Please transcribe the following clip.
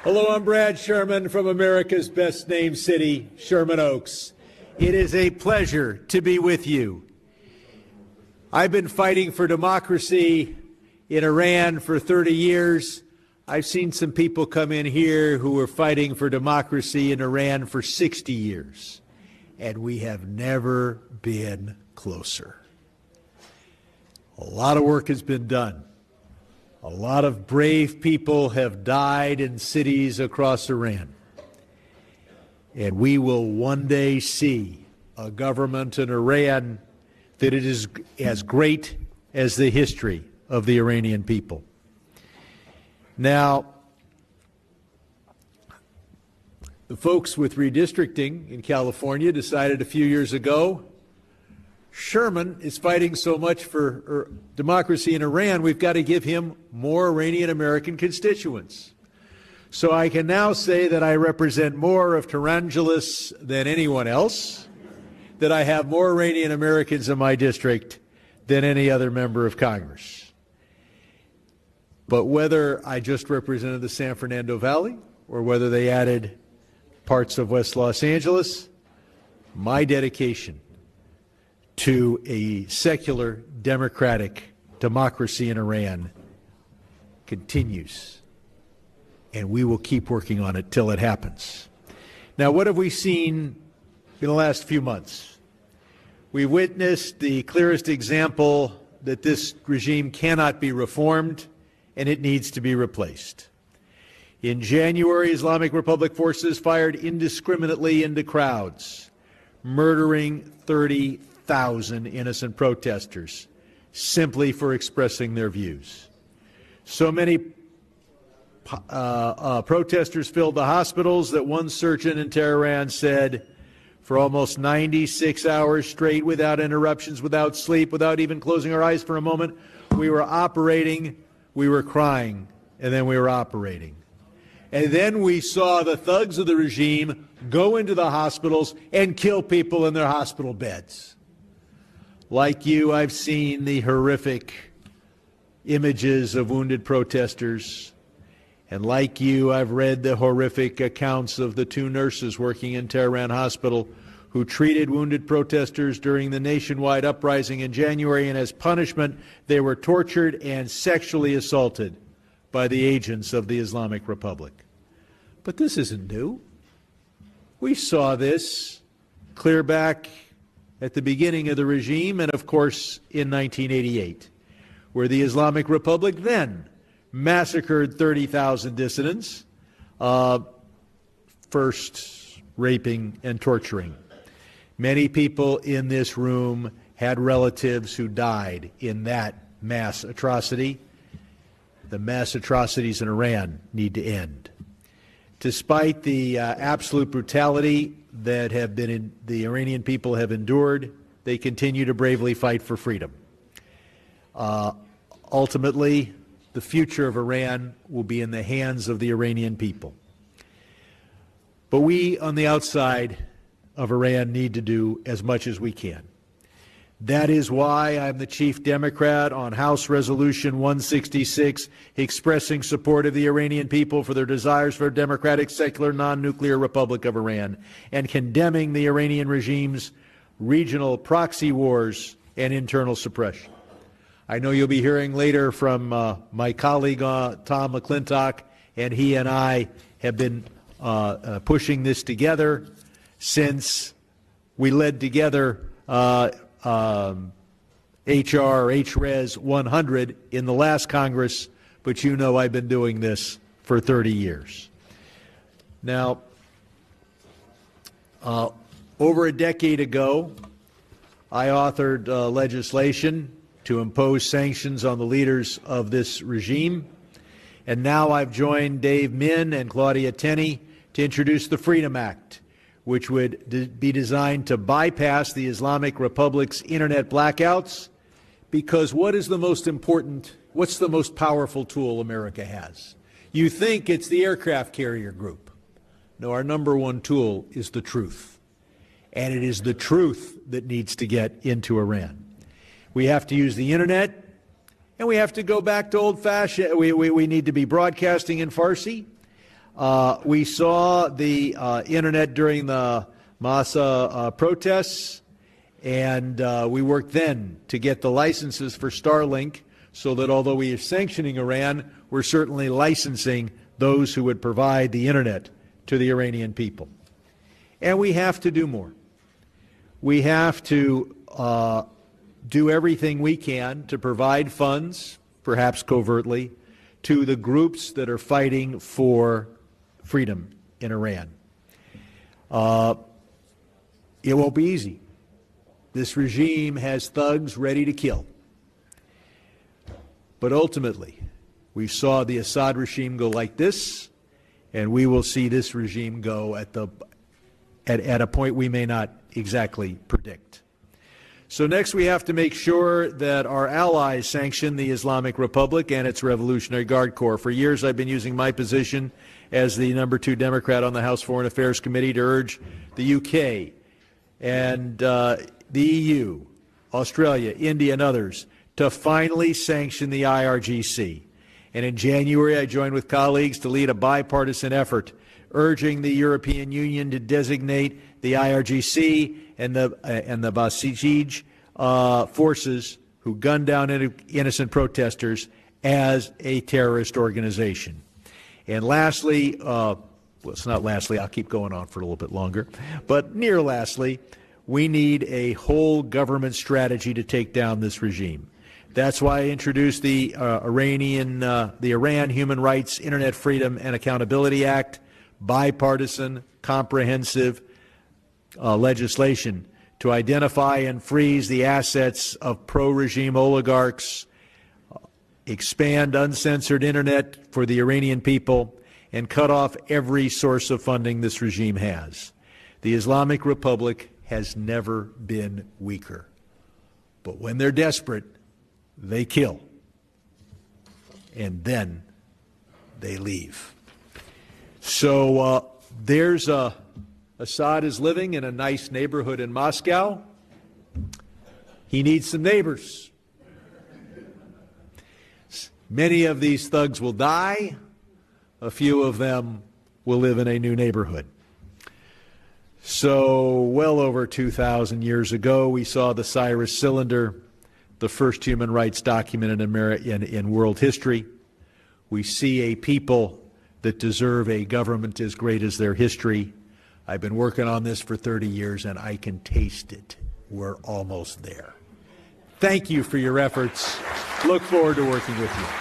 Hello, I'm Brad Sherman from America's best named city, Sherman Oaks. It is a pleasure to be with you. I've been fighting for democracy in Iran for 30 years. I've seen some people come in here who were fighting for democracy in Iran for 60 years, and we have never been closer. A lot of work has been done. A lot of brave people have died in cities across Iran. And we will one day see a government in Iran that it is as great as the history of the Iranian people. Now, the folks with redistricting in California decided a few years ago, Sherman is fighting so much for democracy in Iran, we've got to give him more Iranian-American constituents. So I can now say that I represent more of Tehrangelis than anyone else, that I have more Iranian-Americans in my district than any other member of Congress. But whether I just represented the San Fernando Valley or whether they added parts of West Los Angeles, my dedication to a secular, democratic democracy in Iran continues, and we will keep working on it till it happens. Now, what have we seen in the last few months? We witnessed the clearest example that this regime cannot be reformed and it needs to be replaced. In January, Islamic Republic forces fired indiscriminately into crowds, murdering 30,000 innocent protesters simply for expressing their views. So many protesters filled the hospitals that one surgeon in Tehran said, for almost 96 hours straight, without interruptions, without sleep, without even closing our eyes for a moment, we were operating, we were crying, and then we were operating. And then we saw the thugs of the regime go into the hospitals and kill people in their hospital beds. Like you, I've seen the horrific images of wounded protesters. And like you, I've read the horrific accounts of the two nurses working in Tehran Hospital who treated wounded protesters during the nationwide uprising in January, and as punishment, they were tortured and sexually assaulted by the agents of the Islamic Republic. But this isn't new. We saw this clear back at the beginning of the regime and, of course, in 1988, where the Islamic Republic then massacred 30,000 dissidents, first raping and torturing. Many people in this room had relatives who died in that mass atrocity. The mass atrocities in Iran need to end. Despite the absolute brutality that the Iranian people have endured, they continue to bravely fight for freedom. Ultimately, the future of Iran will be in the hands of the Iranian people. But we on the outside of Iran need to do as much as we can. That is why I'm the chief Democrat on House Resolution 166, expressing support of the Iranian people for their desires for a democratic, secular, non-nuclear Republic of Iran, and condemning the Iranian regime's regional proxy wars and internal suppression. I know you'll be hearing later from my colleague Tom McClintock, and he and I have been pushing this together since we led together HRES 100 in the last Congress, but you know I've been doing this for 30 years. Now, over a decade ago, I authored legislation to impose sanctions on the leaders of this regime, and now I've joined Dave Min and Claudia Tenney to introduce the Freedom Act, which would be designed to bypass the Islamic Republic's internet blackouts, because what's the most powerful tool America has? You think it's the aircraft carrier group. No, our number one tool is the truth. And it is the truth that needs to get into Iran. We have to use the internet, and we have to go back to old-fashioned. We need to be broadcasting in Farsi. We saw the internet during the Massa protests, and we worked then to get the licenses for Starlink so that although we are sanctioning Iran, we're certainly licensing those who would provide the internet to the Iranian people. And we have to do more. We have to do everything we can to provide funds, perhaps covertly, to the groups that are fighting for freedom in Iran. It won't be easy. This regime has thugs ready to kill. But ultimately, we saw the Assad regime go like this, and we will see this regime go at a point we may not exactly predict. So next we have to make sure that our allies sanction the Islamic Republic and its Revolutionary Guard Corps. For years I've been using my position as the number 2 Democrat on the House Foreign Affairs Committee to urge the UK and the EU, Australia, India, and others to finally sanction the IRGC. And in January, I joined with colleagues to lead a bipartisan effort urging the European Union to designate the IRGC and the Basij forces who gunned down innocent protesters as a terrorist organization. And lastly, well, it's not lastly, I'll keep going on for a little bit longer, but near lastly, we need a whole government strategy to take down this regime. That's why I introduced the Iran Human Rights, Internet Freedom and Accountability Act, bipartisan, comprehensive legislation to identify and freeze the assets of pro-regime oligarchs, expand uncensored Internet for the Iranian people, and cut off every source of funding this regime has. The Islamic Republic has never been weaker. But when they're desperate, they kill, and then they leave. So there's Assad is living in a nice neighborhood in Moscow. He needs some neighbors. Many of these thugs will die. A few of them will live in a new neighborhood. So well over 2,000 years ago, we saw the Cyrus Cylinder, the first human rights document in world history. We see a people that deserve a government as great as their history. I've been working on this for 30 years, and I can taste it. We're almost there. Thank you for your efforts. Look forward to working with you.